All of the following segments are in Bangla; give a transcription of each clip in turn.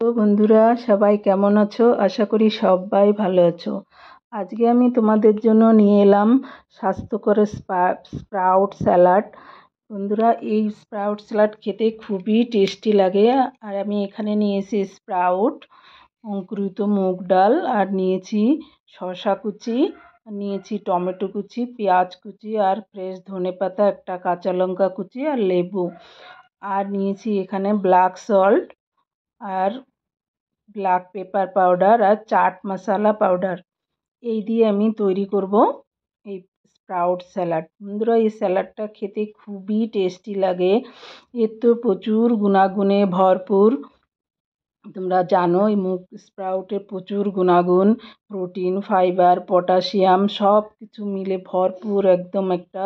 তো বন্ধুরা সবাই কেমন আছো? আশা করি সবাই ভালো আছো। আজকে আমি তোমাদের জন্য নিয়ে এলাম স্বাস্থ্যকর স্প্রাউট স্যালাড। বন্ধুরা, এই স্প্রাউট স্যালাড খেতে খুবই টেস্টি লাগে। আর আমি এখানে নিয়েছি স্প্রাউট, অঙ্কুরিত মুগ ডাল, আর নিয়েছি শসা কুচি, নিয়েছি টমেটো কুচি, পেঁয়াজ কুচি, আর ফ্রেশ ধনেপাতা, একটা কাঁচা লঙ্কা কুচি, আর লেবু। আর নিয়েছি এখানে ব্ল্যাক সল্ট, আর ব্ল্যাক পেপার পাউডার, আর চাট মশলা পাউডার। এই দিয়ে আমি তৈরি করব এই স্প্রাউট স্যালাড। বন্ধুরা, এই স্যালাডটা খেতে খুবই টেস্টি লাগে। এর তো প্রচুর গুণাগুণে ভরপুর। তোমরা জানো এই মুগ স্প্রাউটে প্রচুর গুণাগুণ, প্রোটিন, ফাইবার, পটাশিয়াম সব কিছু মিলে ভরপুর একদম একটা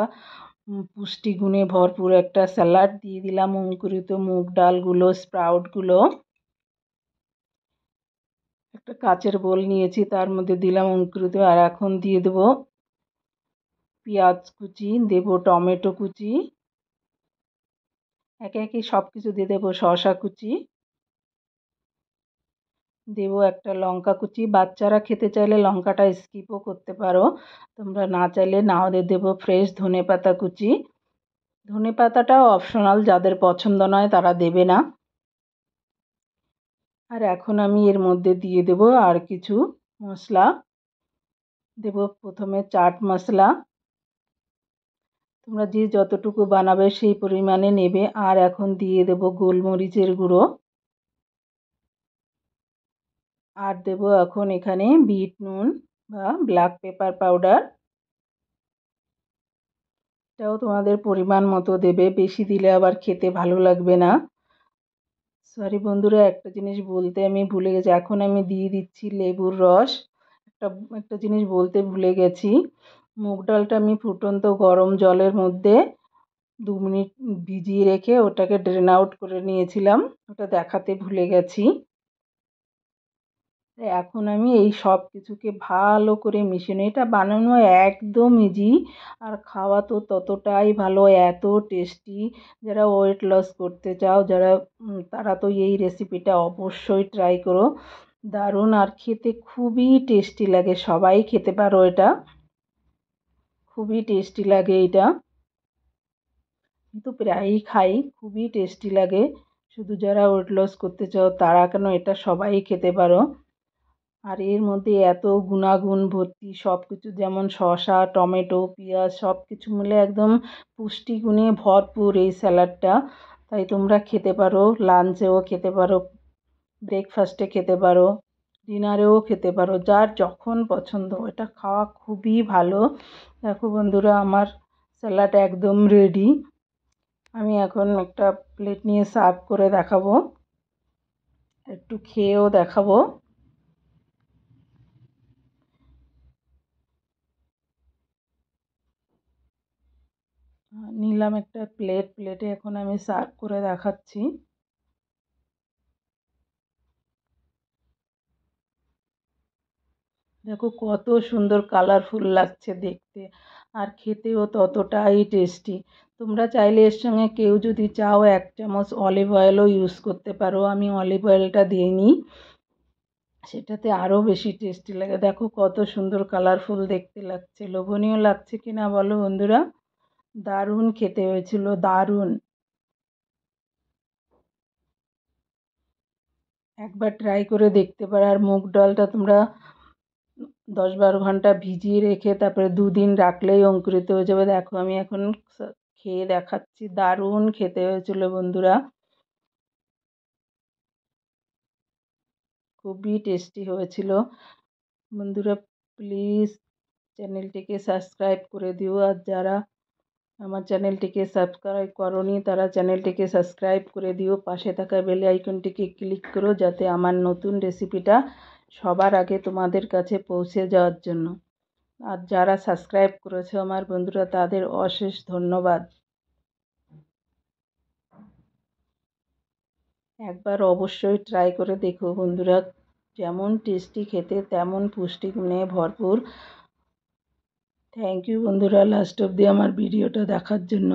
পুষ্টিগুণে ভরপুর একটা স্যালাড। দিয়ে দিলাম অঙ্কুরিত মুগ ডালগুলো, স্প্রাউটগুলো। একটা কাচের বোল নিয়েছি, তার মধ্যে দিলাম অঙ্কুরিত, আর এখন দিয়ে দেবো পেঁয়াজ কুচি, দেবো টমেটো কুচি, একে একে সব কিছু দিয়ে দেবো। শসা কুচি দেবো, একটা লঙ্কা কুচি। বাচ্চারা খেতে চাইলে লঙ্কাটা স্কিপও করতে পারো, তোমরা না চাইলে নাও দিয়ে দেবো। ফ্রেশ ধনেপাতা কুচি, ধনেপাতাটাও অপশনাল, যাদের পছন্দ নয় তারা দেবে না। আর এখন আমি এর মধ্যে দিয়ে দেবো আর কিছু মশলা। দেবো প্রথমে চাট মশলা, তোমরা যে যতটুকু বানাবে সেই পরিমাণে নেবে। আর এখন দিয়ে দেব গোলমরিচের গুঁড়ো, আর দেব এখন এখানে বিট নুন বা ব্ল্যাক পেপার পাউডার। এটাও তোমাদের পরিমাণ মতো দেবে, বেশি দিলে আবার খেতে ভালো লাগবে না। সরি বন্ধুরা, একটা জিনিস বলতে আমি ভুলে গেছি। এখন আমি দিয়ে দিচ্ছি লেবুর রস। একটা জিনিস বলতে ভুলে গেছি, মুগ ডালটা আমি ফুটন্ত গরম জলের মধ্যে 2 মিনিট ভিজিয়ে রেখে ওটাকে ড্রেন আউট করে নিয়েছিলাম, ওটা দেখাতে ভুলে গেছি। এখন আমি এই সব কিছুকে ভালো করে মিশিয়ে নিই। এটা বানানো একদম ইজি, আর খাওয়া তো ততটাই ভালো, এত টেস্টি। যারা ওয়েট লস করতে চাও, তারা তো এই রেসিপিটা অবশ্যই ট্রাই করো। দারুণ, আর খেতে খুবই টেস্টি লাগে। সবাই খেতে পারো এটা, খুবই টেস্টি লাগে এটা। কিন্তু প্রায়ই খাই, খুবই টেস্টি লাগে। শুধু যারা ওয়েট লস করতে চাও তারা কেন, এটা সবাই খেতে পারো। আর এর মধ্যে এত গুণাগুণ ভর্তি সব কিছু, যেমন শসা, টমেটো, পেঁয়াজ সব কিছু মিলে একদম পুষ্টিগুণে ভরপুর এই স্যালাডটা। তাই তোমরা খেতে পারো, লাঞ্চেও খেতে পারো, ব্রেকফাস্টে খেতে পারো, ডিনারেও খেতে পারো, যার যখন পছন্দ। এটা খাওয়া খুবই ভালো। দেখো বন্ধুরা, আমার স্যালাড একদম রেডি। আমি এখন একটা প্লেট নিয়ে সার্ভ করে দেখাবো, একটু খেয়েও দেখাবো। নিলাম একটা প্লেটে এখন আমি সার্ভ করে দেখাচ্ছি। দেখো কত সুন্দর কালারফুল লাগছে দেখতে, আর খেতেও ততটাই টেস্টি। তোমরা চাইলে এর সঙ্গে কেউ যদি চাও 1 চামচ অলিভ অয়েলও ইউজ করতে পারো। আমি অলিভ অয়েলটা দিইনি, সেটাতে আরও বেশি টেস্টি লাগে। দেখো কত সুন্দর কালারফুল দেখতে লাগছে, লোভনীয় লাগছে কিনা বলো বন্ধুরা। দারুণ খেতে হয়েছিল, দারুণ। একবার ট্রাই করে দেখতে পারো। আর মুগ ডালটা তোমরা 10-12 ঘন্টা ভিজিয়ে রেখে তারপরে 2 দিন রাখলেই অঙ্কুরিত হয়ে যাবে। দেখো আমি এখন খেয়ে দেখাচ্ছি, দারুণ খেতে হয়েছিল বন্ধুরা, খুবই টেস্টি হয়েছিল। বন্ধুরা, প্লিজ চ্যানেলটিকে সাবস্ক্রাইব করে দিও। আর যারা আমার চ্যানেলটিকে সাবস্ক্রাইব করোনি তারা চ্যানেলটিকে সাবস্ক্রাইব করে দিও। পাশে থাকা বেল আইকনটিকে ক্লিক করো, যাতে আমার নতুন রেসিপিটা সবার আগে তোমাদের কাছে পৌঁছে যাওয়ার জন্য। আর যারা সাবস্ক্রাইব করেছো আমার বন্ধুরা, তাদের অশেষ ধন্যবাদ। একবার অবশ্যই ট্রাই করে দেখো বন্ধুরা, যেমন টেস্টি খেতে তেমন পুষ্টিগুণে ভরপুর। থ্যাংক ইউ বন্ধুরা, লাস্ট অবধি আমার ভিডিওটা দেখার জন্য।